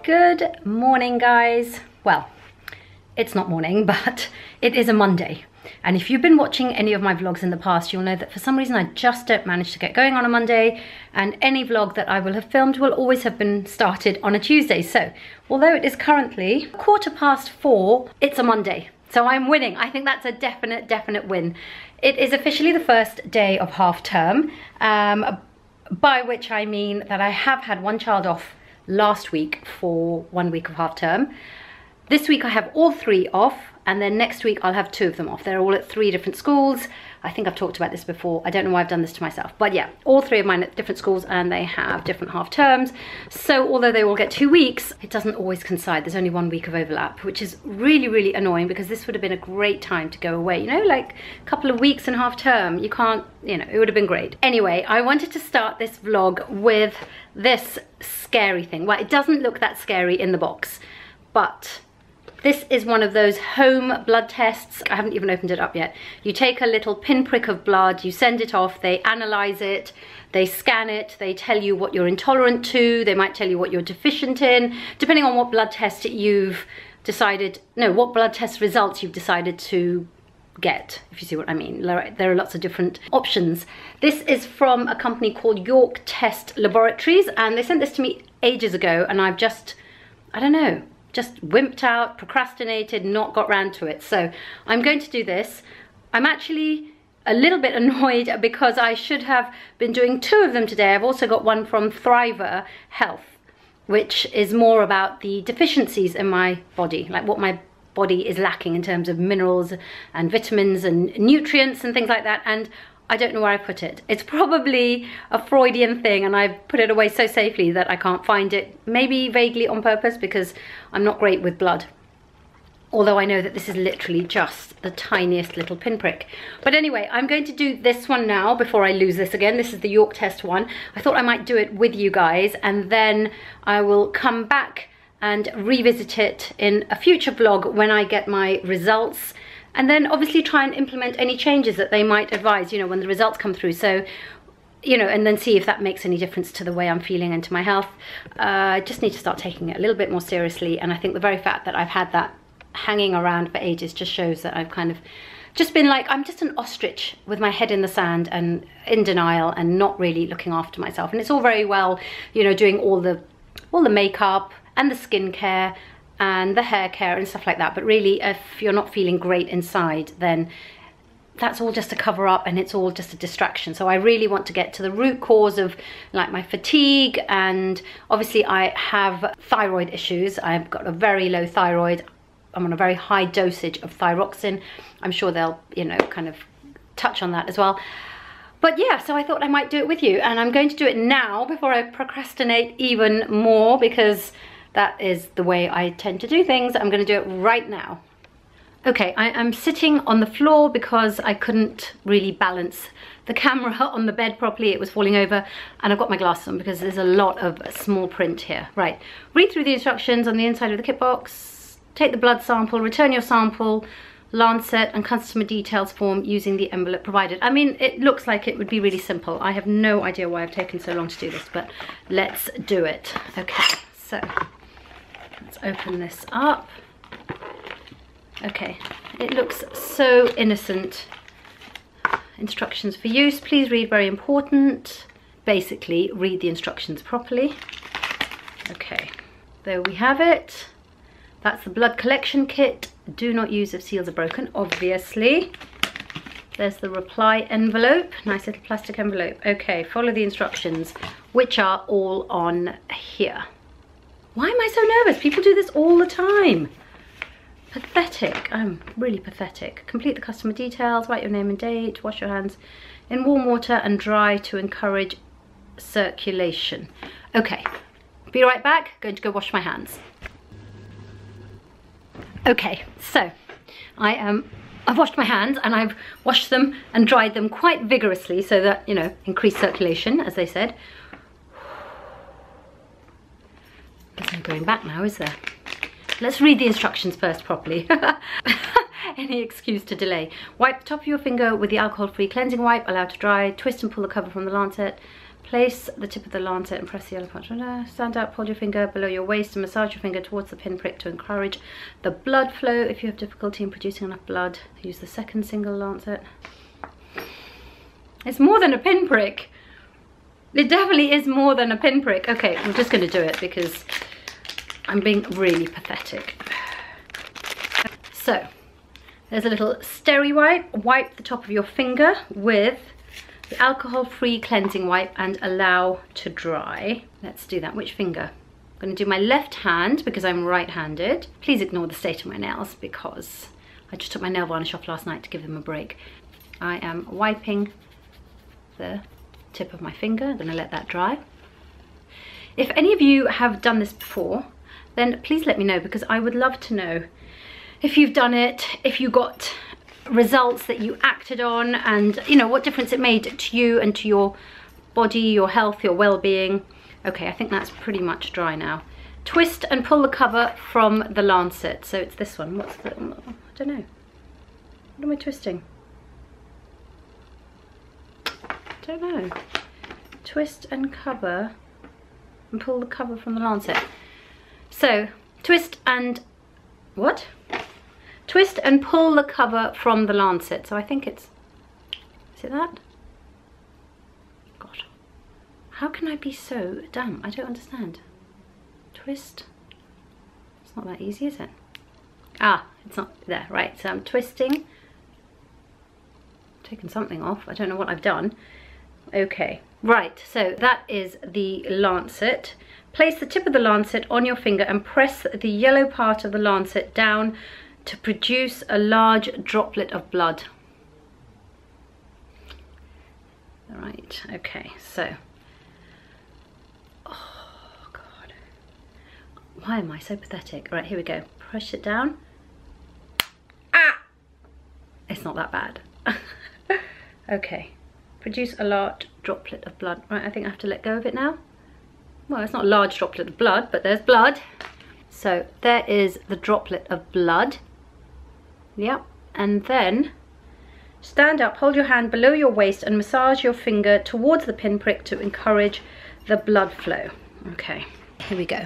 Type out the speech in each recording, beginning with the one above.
Good morning, guys. Well, it's not morning, but it is a Monday. And if you've been watching any of my vlogs in the past, you'll know that for some reason I just don't manage to get going on a Monday, and any vlog that I will have filmed will always have been started on a Tuesday. So although it is currently 4:15, it's a Monday. So I'm winning. I think that's a definite win. It is officially the first day of half term, by which I mean that I have had one child off last week for 1 week of half term. This week I have all three off, and then next week I'll have two of them off. They're all at three different schools. I think I've talked about this before. I don't know why I've done this to myself, but yeah, all three of mine at different schools, and they have different half terms. So although they all get 2 weeks, it doesn't always coincide. There's only 1 week of overlap, which is really annoying, because this would have been a great time to go away, you know, like a couple of weeks in half term. You can't, you know, it would have been great. Anyway, I wanted to start this vlog with this scary thing. Well, it doesn't look that scary in the box, but this is one of those home blood tests. I haven't even opened it up yet. You take a little pinprick of blood, you send it off, they analyze it, they scan it, they tell you what you're intolerant to, they might tell you what you're deficient in, depending on what blood test you've decided, no, what blood test results you've decided to get, if you see what I mean. There are lots of different options. This is from a company called York Test Laboratories, and they sent this to me ages ago, and I've just, I don't know, just wimped out, procrastinated, not got round to it. So I'm going to do this. I'm actually a little bit annoyed because I should have been doing 2 of them today. I've also got one from Thriver Health, which is more about the deficiencies in my body, like what my body is lacking in terms of minerals and vitamins and nutrients and things like that. And I don't know where I put it. It's probably a Freudian thing, and I've put it away so safely that I can't find it. Maybe vaguely on purpose, because I'm not great with blood. Although I know that this is literally just the tiniest little pinprick. But anyway, I'm going to do this one now before I lose this again. This is the York Test one. I thought I might do it with you guys, and then I will come back and revisit it in a future vlog when I get my results. And then obviously try and implement any changes that they might advise, you know, when the results come through. So, you know, and then see if that makes any difference to the way I'm feeling and to my health. I just need to start taking it a little bit more seriously. And I think the very fact that I've had that hanging around for ages just shows that I've kind of just been like, I'm just an ostrich with my head in the sand and in denial and not really looking after myself. And it's all very well, you know, doing all the makeup and the skincare and the hair care and stuff like that, but really if you're not feeling great inside, then that's all just a cover up, and it's all just a distraction. So I really want to get to the root cause of like my fatigue, and obviously I have thyroid issues. I've got a very low thyroid. I'm on a very high dosage of thyroxine. I'm sure they'll, you know, kind of touch on that as well. But yeah, so I thought I might do it with you, and I'm going to do it now before I procrastinate even more, because that is the way I tend to do things. I'm going to do it right now. Okay, I am sitting on the floor because I couldn't really balance the camera on the bed properly. It was falling over, and I've got my glasses on because there's a lot of small print here. Right, read through the instructions on the inside of the kit box, take the blood sample, return your sample, Lancet and customer details form using the envelope provided. I mean, it looks like it would be really simple. I have no idea why I've taken so long to do this, but let's do it. Okay, so let's open this up. Okay, it looks so innocent. Instructions for use. Please read, very important. Basically, read the instructions properly. Okay, there we have it. That's the blood collection kit. Do not use if seals are broken, obviously. There's the reply envelope. Nice little plastic envelope. Okay, follow the instructions, which are all on here. Why am I so nervous? People do this all the time. Pathetic. I'm really pathetic. Complete the customer details, write your name and date, wash your hands in warm water and dry to encourage circulation. Okay, be right back. Going to go wash my hands. Okay, so I've washed my hands, and I've washed them and dried them quite vigorously so that, you know, increase circulation, as they said. There's no going back now, is there? Let's read the instructions first properly. any excuse to delay. Wipe the top of your finger with the alcohol-free cleansing wipe, allow to dry, twist and pull the cover from the lancet. Place the tip of the lancet and press the yellow part. Stand up, hold your finger below your waist and massage your finger towards the pinprick to encourage the blood flow. If you have difficulty in producing enough blood, use the second single lancet. It's more than a pinprick. It definitely is more than a pinprick. Okay, we're just going to do it because I'm being really pathetic. So, there's a little steri wipe. Wipe the top of your finger with the alcohol-free cleansing wipe and allow to dry. Let's do that. Which finger? I'm going to do my left hand because I'm right-handed. Please ignore the state of my nails because I just took my nail varnish off last night to give them a break. I am wiping the tip of my finger. I'm going to let that dry. If any of you have done this before, then please let me know because I would love to know if you've done it, if you got results that you acted on, and you know what difference it made to you and to your body, your health, your well-being. Okay, I think that's pretty much dry now. Twist and pull the cover from the lancet. So it's this one. What's the, I don't know. What am I twisting? I don't know. Twist and cover and pull the cover from the lancet. So twist and what? Twist and pull the cover from the lancet. So I think it's, is it that? God, how can I be so dumb? I don't understand. Twist. It's not that easy, is it? Ah, it's not there. Right, so I'm twisting. Taken something off. I don't know what I've done. Okay, right, so that is the lancet. Place the tip of the lancet on your finger and press the yellow part of the lancet down to produce a large droplet of blood. Right, okay, so, oh God, why am I so pathetic? Right, here we go, press it down. Ah! It's not that bad. Okay, produce a large droplet of blood. Right, I think I have to let go of it now. Well, it's not a large droplet of blood, but there's blood. So there is the droplet of blood. Yep, and then stand up, hold your hand below your waist and massage your finger towards the pinprick to encourage the blood flow. Okay, here we go.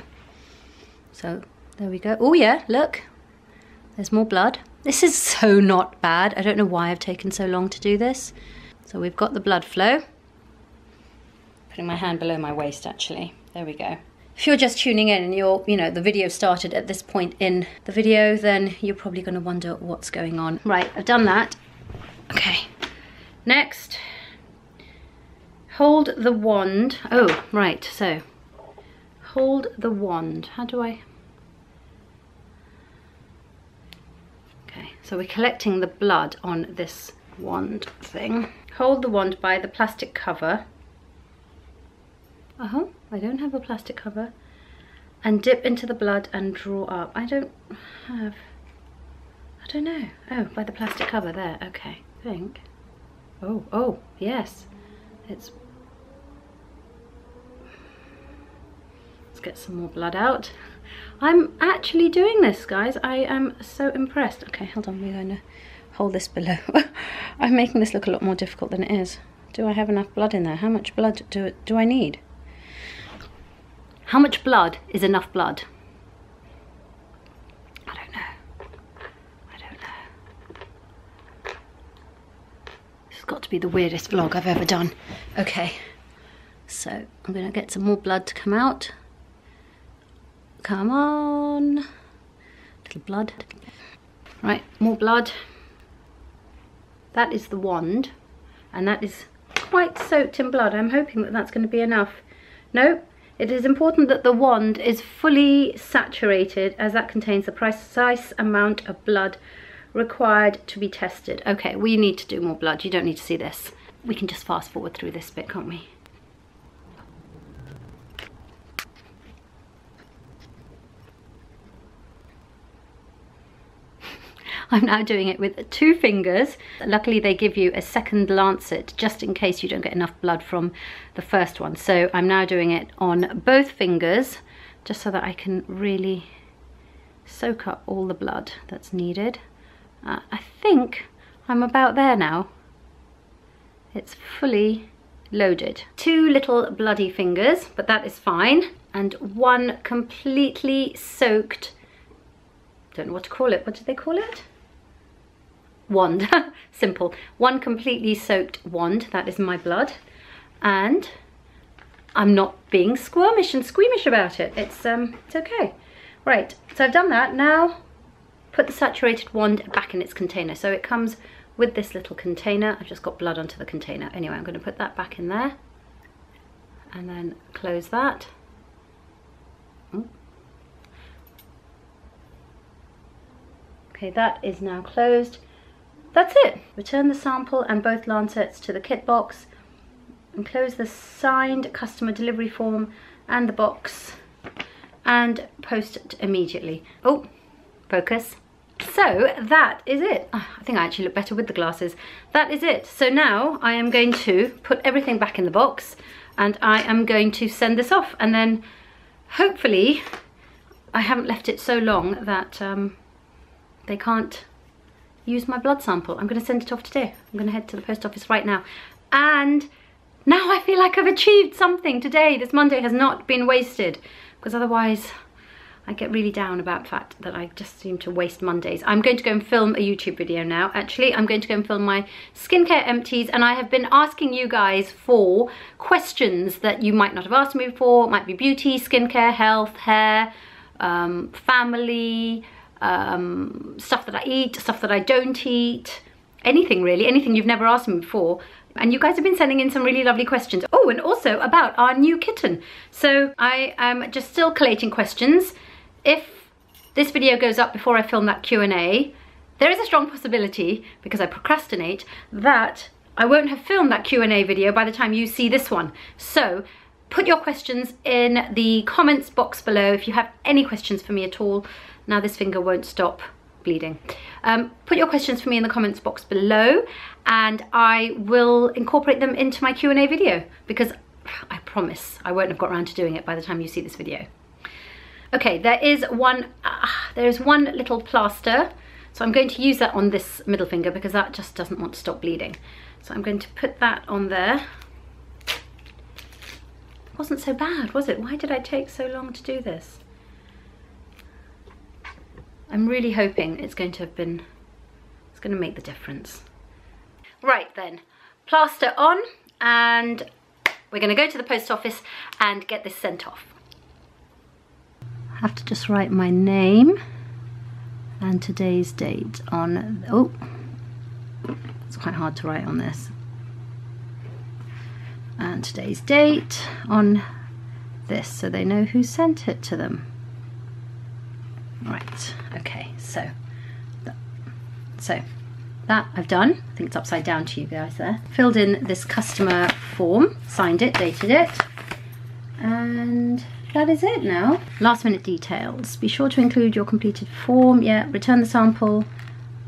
So there we go. Oh yeah, look, there's more blood. This is so not bad. I don't know why I've taken so long to do this. So we've got the blood flow. Putting my hand below my waist actually. There we go. If you're just tuning in and the video started at this point in the video, then you're probably going to wonder what's going on. Right, I've done that. Okay, next, hold the wand. Oh, right, so hold the wand. How do I? Okay, so we're collecting the blood on this wand thing. Hold the wand by the plastic cover. I don't have a plastic cover. And dip into the blood and draw up. I don't know. Oh, by the plastic cover there. Okay, I think. Oh, yes. Let's get some more blood out. I'm actually doing this, guys. I am so impressed. Okay, hold on. We're going to hold this below. I'm making this look a lot more difficult than it is. Do I have enough blood in there? How much blood do I need? How much blood is enough blood? I don't know. This has got to be the weirdest vlog I've ever done. Okay, so I'm going to get some more blood to come out. Come on. Little blood. Right, more blood. That is the wand, and that is quite soaked in blood. I'm hoping that that's going to be enough. No. It is important that the wand is fully saturated as that contains the precise amount of blood required to be tested. Okay, we need to do more blood. You don't need to see this. We can just fast forward through this bit, can't we? I'm now doing it with 2 fingers. Luckily they give you a second lancet just in case you don't get enough blood from the first one. So I'm now doing it on both fingers just so that I can really soak up all the blood that's needed. I think I'm about there now. It's fully loaded. 2 little bloody fingers, but that is fine. And 1 completely soaked, don't know what to call it. What did they call it? Wand. Simple. 1 completely soaked wand. That is my blood. And I'm not being squirmish and squeamish about it. It's okay. Right, so I've done that. Now put the saturated wand back in its container. So it comes with this little container. I've just got blood onto the container. Anyway, I'm going to put that back in there and then close that. Okay, that is now closed. That's it. Return the sample and both lancets to the kit box. Enclose the signed customer delivery form and the box and post it immediately. Oh, focus. So that is it. Oh, I think I actually look better with the glasses. That is it. So now I am going to put everything back in the box and I am going to send this off, and then hopefully I haven't left it so long that they can't use my blood sample. I'm going to send it off today. I'm going to head to the post office right now. And now I feel like I've achieved something today. This Monday has not been wasted, because otherwise I get really down about the fact that I just seem to waste Mondays. I'm going to go and film a YouTube video now. Actually, I'm going to go and film my skincare empties, and I have been asking you guys for questions that you might not have asked me before. It might be beauty, skincare, health, hair, family, stuff that I eat, stuff that I don't eat, anything really, anything you've never asked me before. And you guys have been sending in some really lovely questions. Oh, and also about our new kitten. So I am just still collating questions. If this video goes up before I film that Q&A, there is a strong possibility, because I procrastinate, that I won't have filmed that Q&A video by the time you see this one. So put your questions in the comments box below if you have any questions for me at all. Now this finger won't stop bleeding. Put your questions for me in the comments box below, and I will incorporate them into my Q&A video, because I promise I won't have got around to doing it by the time you see this video. Okay, there is one little plaster, so I'm going to use that on this middle finger because that just doesn't want to stop bleeding. So I'm going to put that on there. It wasn't so bad, was it? Why did I take so long to do this? I'm really hoping it's going to make the difference. Right then, plaster on, and we're going to go to the post office and get this sent off. I have to just write my name and today's date on, oh, it's quite hard to write on this. And today's date on this, so they know who sent it to them. Right, okay, so that I've done. I think it's upside down to you guys there. Filled in this customer form, signed it, dated it, and that is it now. Last minute details. Be sure to include your completed form. Yeah, return the sample,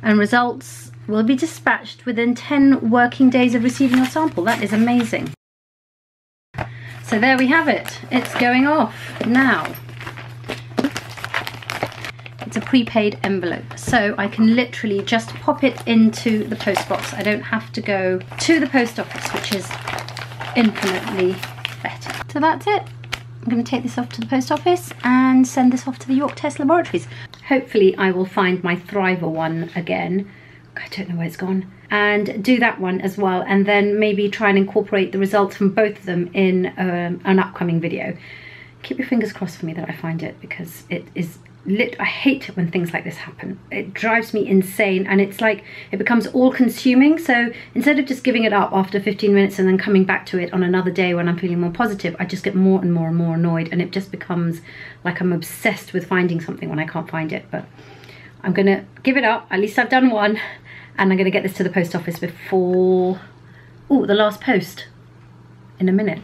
and results will be dispatched within 10 working days of receiving your sample. That is amazing. So there we have it. It's going off now. It's a prepaid envelope, so I can literally just pop it into the post box. I don't have to go to the post office, which is infinitely better. So that's it. I'm going to take this off to the post office and send this off to the York Test Laboratories. Hopefully I will find my Thriver one again. I don't know where it's gone. And do that one as well, and then maybe try and incorporate the results from both of them in an upcoming video. Keep your fingers crossed for me that I find it, because it is I hate it when things like this happen. It drives me insane, and it's like it becomes all consuming. So instead of just giving it up after 15 minutes and then coming back to it on another day when I'm feeling more positive, I just get more and more and more annoyed, and it just becomes like I'm obsessed with finding something when I can't find it. But I'm gonna give it up. At least I've done one, and I'm gonna get this to the post office before the last post in a minute.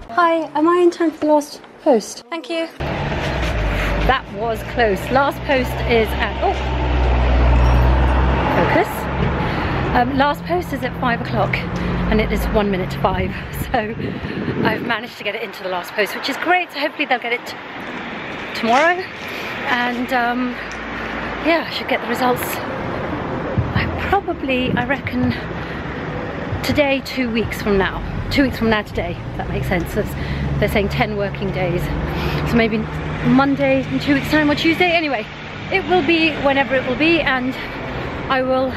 Hi, am I in time for the last post? Thank you. That was close. Last post is at, focus. Last post is at 5 o'clock, and it is 1 minute to 5. So I've managed to get it into the last post, which is great. So hopefully they'll get it tomorrow. And yeah, I should get the results. I reckon today, 2 weeks from now. 2 weeks from now today, if that makes sense. They're saying 10 working days. So maybe Monday in 2 weeks time or Tuesday. Anyway, it will be whenever it will be, and I will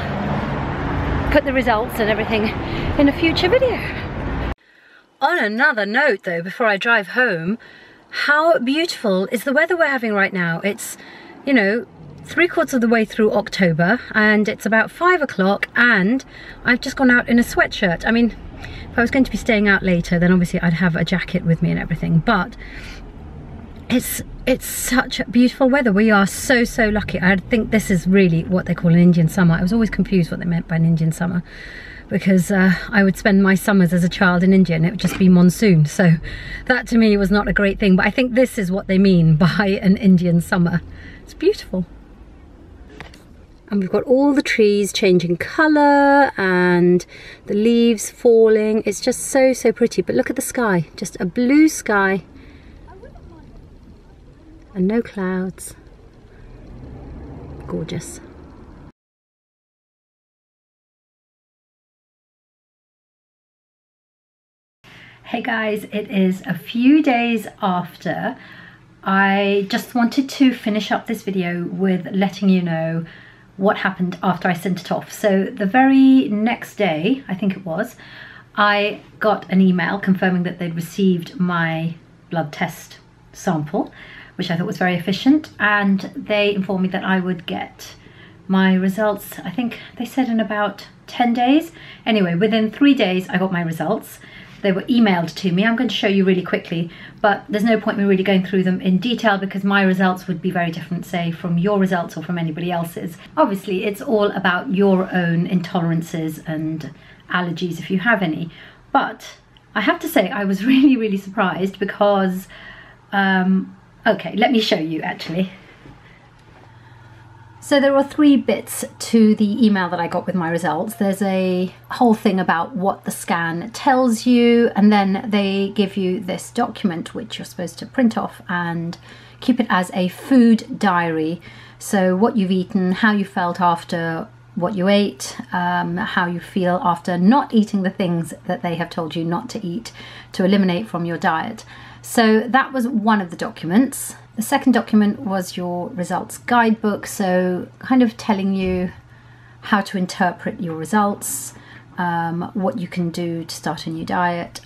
put the results and everything in a future video. On another note though, before I drive home, how beautiful is the weather we're having right now? It's, you know, 3/4 of the way through October, and it's about 5 o'clock, and I've just gone out in a sweatshirt. I mean, if I was going to be staying out later, then obviously I'd have a jacket with me and everything, but it's such beautiful weather. We are so lucky. I think this is really what they call an Indian summer. I was always confused what they meant by an Indian summer, because I would spend my summers as a child in India and it would just be monsoon, so that to me was not a great thing, but I think this is what they mean by an Indian summer. It's beautiful. And we've got all the trees changing colour and the leaves falling. It's just so pretty. But look at the sky, just a blue sky and no clouds. Gorgeous. Hey guys, it is a few days after. I just wanted to finish up this video with letting you know what happened after I sent it off. So the very next day, I think it was, I got an email confirming that they'd received my blood test sample, which I thought was very efficient, and they informed me that I would get my results, I think they said in about 10 days. Anyway, within 3 days I got my results. They were emailed to me. I'm going to show you really quickly, but there's no point me really going through them in detail because my results would be very different, say, from your results or from anybody else's. Obviously, it's all about your own intolerances and allergies if you have any. But I have to say I was really surprised because, okay, let me show you actually. So there are 3 bits to the email that I got with my results. There's a whole thing about what the scan tells you, and then they give you this document which you're supposed to print off and keep it as a food diary. So what you've eaten, how you felt after what you ate, how you feel after not eating the things that they have told you not to eat to eliminate from your diet. So that was one of the documents. The second document was your results guidebook, so kind of telling you how to interpret your results, what you can do to start a new diet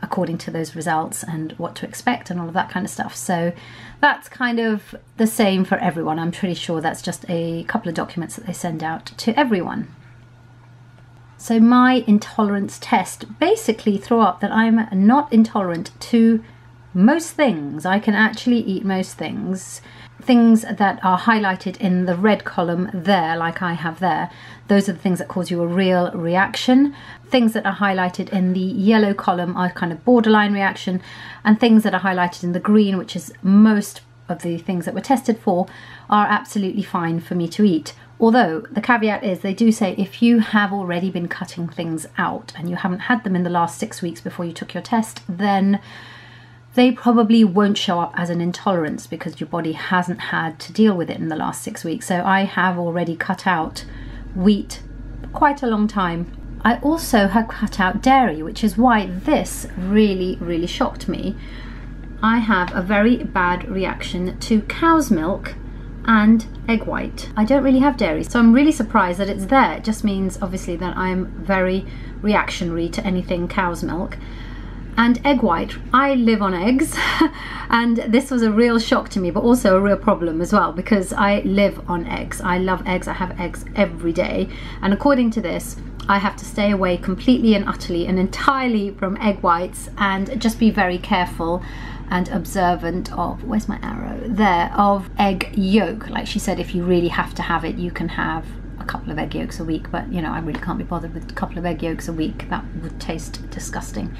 according to those results, and what to expect and all of that kind of stuff. So that's kind of the same for everyone. I'm pretty sure that's just a couple of documents that they send out to everyone. So my intolerance test basically threw up that I'm not intolerant to most things. I can actually eat most things. Things that are highlighted in the red column there, like I have there, those are the things that cause you a real reaction. Things that are highlighted in the yellow column are kind of borderline reaction, and things that are highlighted in the green, which is most of the things that were tested for, are absolutely fine for me to eat. Although the caveat is they do say if you have already been cutting things out and you haven't had them in the last 6 weeks before you took your test, then they probably won't show up as an intolerance because your body hasn't had to deal with it in the last 6 weeks. So I have already cut out wheat for quite a long time. I also have cut out dairy, which is why this really shocked me. I have a very bad reaction to cow's milk and egg white. I don't really have dairy, so I'm really surprised that it's there. It just means obviously that I'm very reactionary to anything cow's milk. And egg white, I live on eggs and this was a real shock to me, but also a real problem as well because I live on eggs. I love eggs, I have eggs every day, and according to this I have to stay away completely and utterly and entirely from egg whites and just be very careful and observant of, where's my arrow? There, of egg yolk. Like she said, if you really have to have it, you can have a couple of egg yolks a week, but you know, I really can't be bothered with a couple of egg yolks a week. That would taste disgusting.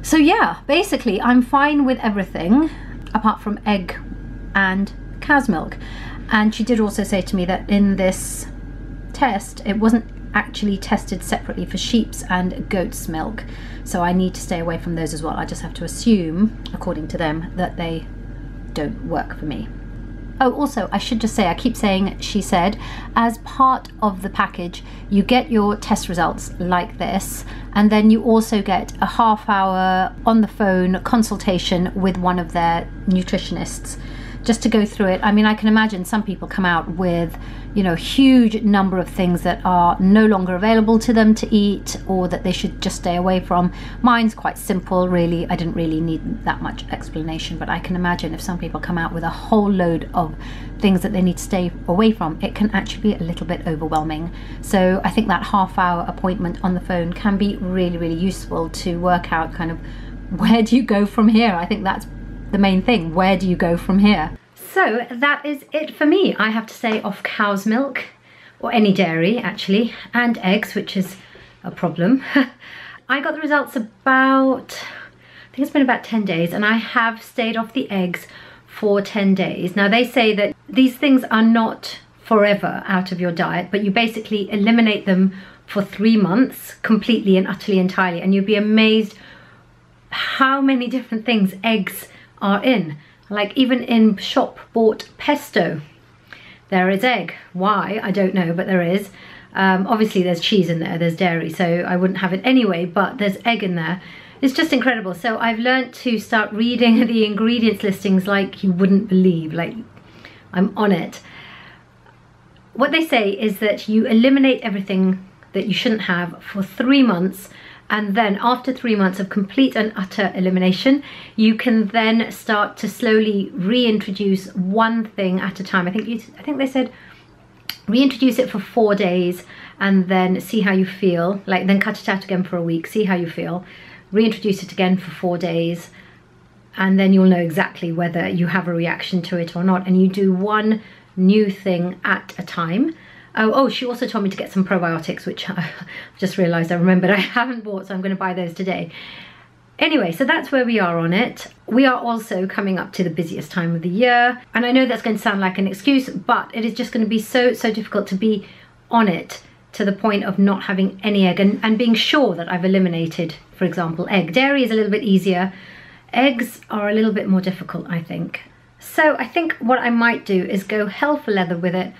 So yeah, basically I'm fine with everything apart from egg and cow's milk. And she did also say to me that in this test, it wasn't actually tested separately for sheep's and goat's milk. So I need to stay away from those as well. I just have to assume, according to them, that they don't work for me. Oh, also, I should just say, I keep saying she said, as part of the package, you get your test results like this, and then you also get a half-hour on the phone consultation with one of their nutritionists, just to go through it. I mean, I can imagine some people come out with, you know, a huge number of things that are no longer available to them to eat, or that they should just stay away from. Mine's quite simple, really. I didn't really need that much explanation, but I can imagine if some people come out with a whole load of things that they need to stay away from, it can actually be a little bit overwhelming. So I think that half-hour appointment on the phone can be really, really useful to work out kind of where do you go from here. I think that's the main thing. Where do you go from here? So that is it for me. I have to say, off cow's milk, or any dairy actually, and eggs, which is a problem. I got the results about, I think it's been about 10 days, and I have stayed off the eggs for 10 days. Now they say that these things are not forever out of your diet, but you basically eliminate them for 3 months completely and utterly entirely, and you'd be amazed how many different things eggs are in. Like even in shop bought pesto, there is egg. Why? I don't know, but there is. Obviously there's cheese in there, there's dairy, so I wouldn't have it anyway, but there's egg in there. It's just incredible. So I've learned to start reading the ingredients listings like you wouldn't believe, like I'm on it. What they say is that you eliminate everything that you shouldn't have for 3 months, and then after 3 months of complete and utter elimination, you can then start to slowly reintroduce one thing at a time. I think they said reintroduce it for 4 days and then see how you feel. Like then cut it out again for a week, see how you feel. Reintroduce it again for 4 days, and then you'll know exactly whether you have a reaction to it or not. And you do one new thing at a time. Oh, she also told me to get some probiotics, which I just realised I remembered I haven't bought, so I'm going to buy those today. Anyway, so that's where we are on it. We are also coming up to the busiest time of the year, and I know that's going to sound like an excuse, but it is just going to be so difficult to be on it to the point of not having any egg and being sure that I've eliminated, for example, egg. Dairy is a little bit easier. Eggs are a little bit more difficult, I think. So I think what I might do is go hell for leather with it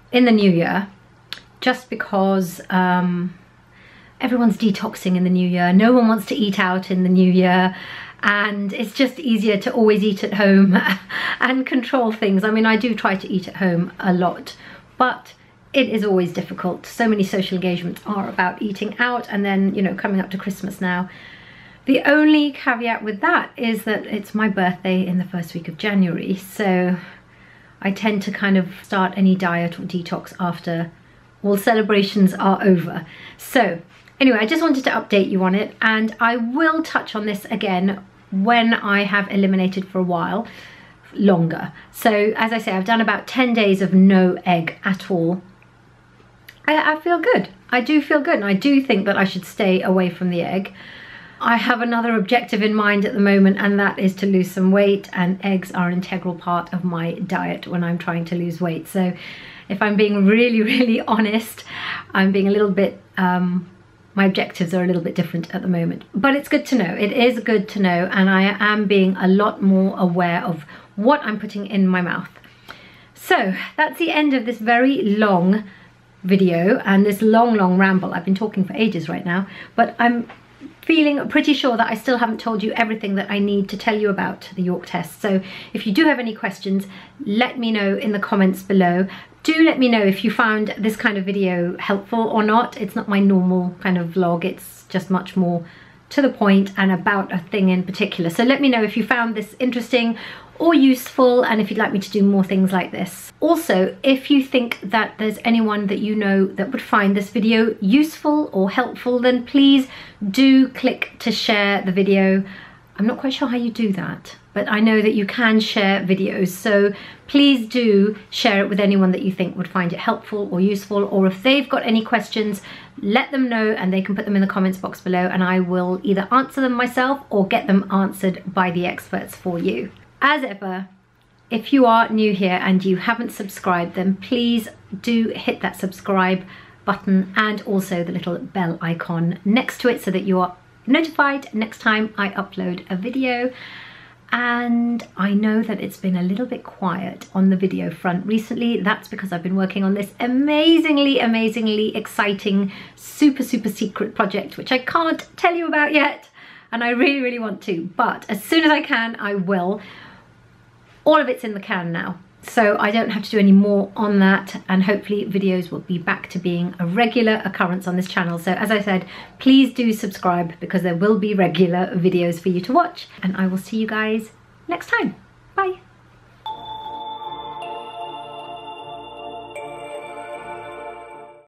in the new year, just because everyone's detoxing in the new year. No one wants to eat out in the new year, and it's just easier to always eat at home and control things. I mean, I do try to eat at home a lot, but it is always difficult. So many social engagements are about eating out, and then, you know, coming up to Christmas now. The only caveat with that is that it's my birthday in the first week of January, so I tend to kind of start any diet or detox after all celebrations are over. So anyway, I just wanted to update you on it, and I will touch on this again when I have eliminated for a while longer. So as I say, I've done about 10 days of no egg at all. I feel good. I do feel good, and I do think that I should stay away from the egg. I have another objective in mind at the moment, and that is to lose some weight, and eggs are an integral part of my diet when I'm trying to lose weight. So if I'm being really honest, I'm being a little bit, my objectives are a little bit different at the moment. But it's good to know. It is good to know, and I am being a lot more aware of what I'm putting in my mouth. So that's the end of this very long video and this long ramble. I've been talking for ages right now, but I'm feeling pretty sure that I still haven't told you everything that I need to tell you about the York test. So if you do have any questions, let me know in the comments below. Do let me know if you found this kind of video helpful or not. It's not my normal kind of vlog, it's just much more to the point and about a thing in particular. So let me know if you found this interesting or useful, and if you'd like me to do more things like this. Also, if you think that there's anyone that you know that would find this video useful or helpful, then please do click to share the video. I'm not quite sure how you do that, but I know that you can share videos, so please do share it with anyone that you think would find it helpful or useful, or if they've got any questions, let them know and they can put them in the comments box below, and I will either answer them myself or get them answered by the experts for you. As ever, if you are new here and you haven't subscribed, then please do hit that subscribe button and also the little bell icon next to it so that you are notified next time I upload a video. And I know that it's been a little bit quiet on the video front recently. That's because I've been working on this amazingly exciting, super secret project, which I can't tell you about yet. And I really want to, but as soon as I can, I will. All of it's in the can now, so I don't have to do any more on that, and hopefully videos will be back to being a regular occurrence on this channel. So as I said, please do subscribe because there will be regular videos for you to watch, and I will see you guys next time. Bye.